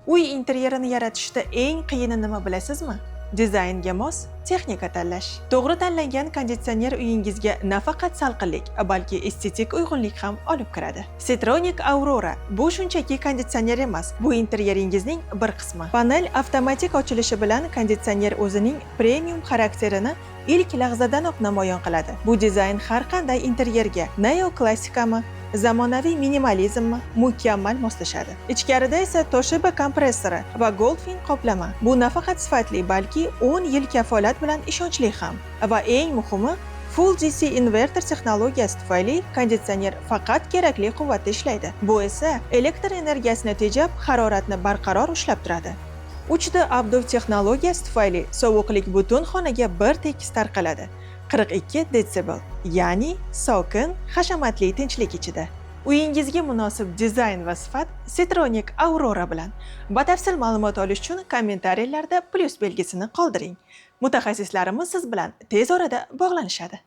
Uy interyerini yaratishda eng qiyini nima bilasizmi? Dizaynga mos texnika tanlash. To'g'ri tanlangan konditsioner uyingizga nafaqat salqinlik, balki estetik uyg'unlik ham olib kiradi. Citronic Aurora bu shunchaki konditsioner emas, bu interyeringizning bir qismi. Panel avtomatik ochilishi bilan konditsioner o'zining premium xarakterini ilk lahzadanoq namoyon qiladi. Bu dizayn har qanday interyerga neoklassikami, zamonaviy minimalizmmi mukammal moslashadi. Ichkarida esa Toshiba kompressori va Goldfin qoplama. Bu nafaqat sifatli, balki 10 yil kafolat bilan ishonchli ham. Va eng muhimi, Full DC inverter texnologiyasi tufayli konditsioner faqat kerakli quvvatda ishlaydi. Bu esa elektr energiyasini tejab, haroratni barqaror ushlab turadi. 3D obdov texnologiyasi tufayli sovuqlik butun xonaga bir tekis tarqaladi. 42 desibel, ya'ni sokin, hashamatli tinchlik ichida. Uyingizga munosib dizayn va sifat Citronic Aurora bilan. Batafsil ma'lumot olish uchun kommentariyalarda plus belgisini qoldiring. Mutaxassislarimiz siz bilan tez orada bog'lanishadi.